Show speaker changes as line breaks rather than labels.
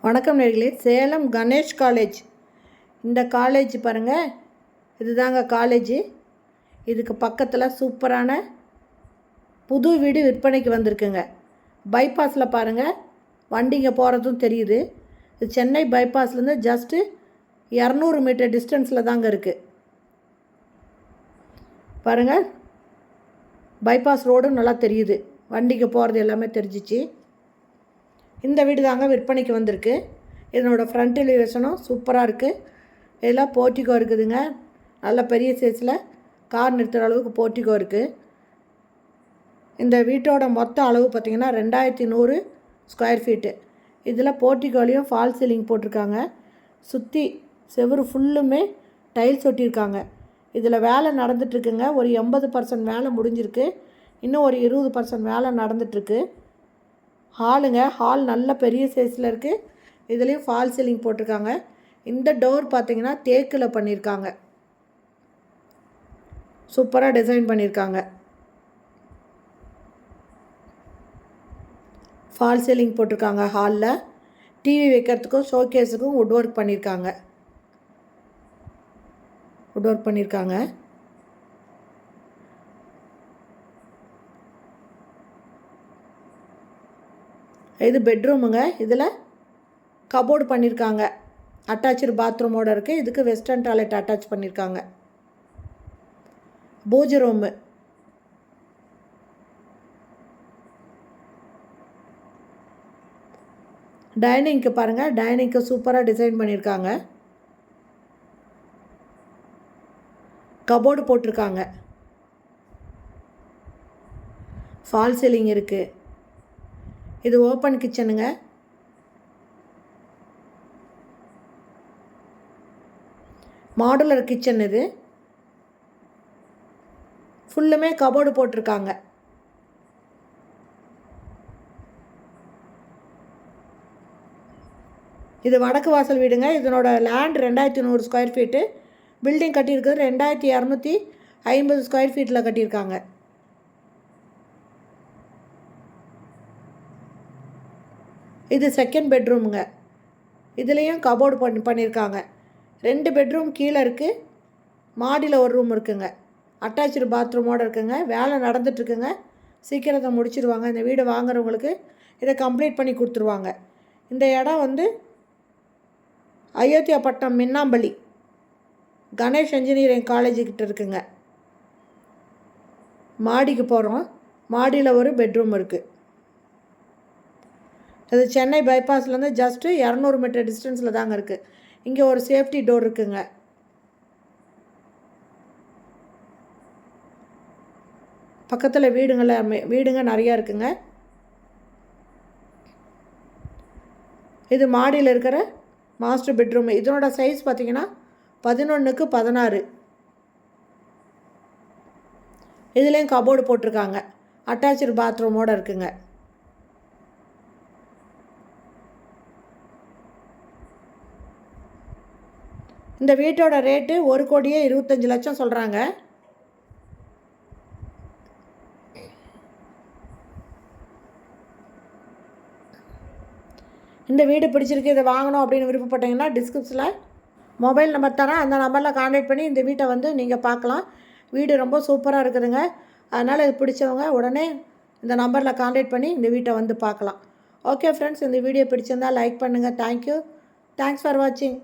வணக்கம் நேயர்களே. சேலம் கணேஷ் காலேஜ். இந்த காலேஜ் பாருங்கள், இதுதாங்க காலேஜ். இதுக்கு பக்கத்தில் சூப்பரான புது வீடு விற்பனைக்கு வந்திருக்குங்க. பைபாஸில் பாருங்கள், வண்டிங்க போகிறதும் தெரியுது. இது சென்னை பைபாஸ்லேருந்து ஜஸ்ட்டு 200 மீட்டர் டிஸ்டன்ஸில் தாங்க இருக்குது. பாருங்கள், பைபாஸ் ரோடும் நல்லா தெரியுது. வண்டிங்க போகிறது எல்லாமே தெரிஞ்சிச்சு. இந்த வீடு தாங்க விற்பனைக்கு வந்திருக்கு. இதனோட ஃப்ரண்ட் எலிவேஷனும் சூப்பராக இருக்குது. இதெல்லாம் போர்ட்டிகோ இருக்குதுங்க. நல்ல பெரிய சைஸில் கார் நிறுத்துகிற அளவுக்கு போர்ட்டிகோ இருக்குது. இந்த வீட்டோட மொத்த அளவு பார்த்திங்கன்னா 2100 ஸ்கொயர் ஃபீட்டு. இதில் போர்ட்டிகோலையும் ஃபால் சீலிங் போட்டிருக்காங்க. சுற்றி செவுறு ஃபுல்லுமே டைல்ஸ் ஒட்டியிருக்காங்க. இதில் வேலை நடந்துகிட்ருக்குங்க. ஒரு 80% வேலை முடிஞ்சிருக்கு. இன்னும் ஒரு 20% வேலை நடந்துகிட்ருக்கு. ஹாலுங்க, ஹால் நல்ல பெரிய சைஸில் இருக்குது. இதுலேயும் ஃபால் சீலிங் போட்டிருக்காங்க. இந்த டோர் பார்த்திங்கன்னா தேக்கில் பண்ணியிருக்காங்க. சூப்பராக டிசைன் பண்ணியிருக்காங்க. ஃபால் சீலிங் போட்டிருக்காங்க. ஹாலில் டிவி வைக்கிறதுக்கும் ஷோகேஸுக்கும் வுட் ஒர்க் பண்ணியிருக்காங்க. இது பெட்ரூமுங்க. இதில் கபோர்டு பண்ணியிருக்காங்க. அட்டாச்சு பாத்ரூமோடு இருக்குது. இதுக்கு வெஸ்டர்ன் டாய்லெட் அட்டாச் பண்ணியிருக்காங்க. பூஜை ரூமு, டைனிங்க்கு பாருங்கள். டைனிங்க்கு சூப்பராக டிசைன் பண்ணியிருக்காங்க. கபோர்டு போட்டிருக்காங்க. ஃபால் சீலிங் இருக்குது. இது ஓப்பன் கிச்சனுங்க. Modular kitchen. இது ஃபுல்லுமே கபோர்டு போட்டிருக்காங்க. இது வடக்கு வாசல் வீடுங்க. இதனோட லேண்ட் 2100 ஸ்கொயர் ஃபீட்டு. பில்டிங் கட்டியிருக்கிறது 2250 ஸ்கொயர் ஃபீட்டில் கட்டியிருக்காங்க. இது செகண்ட் பெட்ரூமுங்க. இதுலேயும் கபோர்டு பண்ணியிருக்காங்க. 2 பெட்ரூம் கீழே இருக்குது. மாடியில் ஒரு ரூம் இருக்குங்க. அட்டாச்சு பாத்ரூமோடு இருக்குங்க. வேலை நடந்துகிட்ருக்குங்க. சீக்கிரத்தை முடிச்சிடுவாங்க. இந்த வீடு வாங்குறவங்களுக்கு இதை கம்ப்ளீட் பண்ணி கொடுத்துருவாங்க. இந்த இடம் வந்து அயோத்தியாப்பட்டினம் மின்னாம்பள்ளி கணேஷ் இன்ஜினியரிங் காலேஜுக்கிட்ட இருக்குங்க. மாடிக்கு போகிறோம். மாடியில் ஒரு பெட்ரூம் இருக்குது. அது சென்னை பைபாஸ்லேருந்து ஜஸ்ட்டு 200 மீட்டர் டிஸ்டன்ஸில் தாங்க இருக்குது. இங்கே ஒரு சேஃப்டி டோர் இருக்குங்க. பக்கத்தில் வீடுங்க நிறையா இருக்குங்க. இது மாடியில் இருக்கிற மாஸ்டர் பெட்ரூம். இதனோட சைஸ் பார்த்திங்கன்னா 11க்கு 16. இதுலேயும் கபோர்டு போட்டிருக்காங்க. அட்டாச்சு பாத்ரூமோடு இருக்குங்க. இந்த வீட்டோட ரேட்டு 1,25,00,000 சொல்கிறாங்க. இந்த வீடு பிடிச்சிருக்கு, இதை வாங்கணும் அப்படின்னு விருப்பப்பட்டீங்கன்னா டிஸ்கிரிப்ஷனில் மொபைல் நம்பர் தரேன். அந்த நம்பரில் கான்டாக்ட் பண்ணி இந்த வீட்டை வந்து நீங்கள் பார்க்கலாம். வீடு ரொம்ப சூப்பராக இருக்குதுங்க. அதனால் இது பிடிச்சவங்க உடனே இந்த நம்பரில் கான்டாக்ட் பண்ணி இந்த வீட்டை வந்து பார்க்கலாம். ஓகே ஃப்ரெண்ட்ஸ், இந்த வீடியோ பிடிச்சிருந்தால் லைக் பண்ணுங்கள். தேங்க்யூ. தேங்க்ஸ் ஃபார் வாட்சிங்.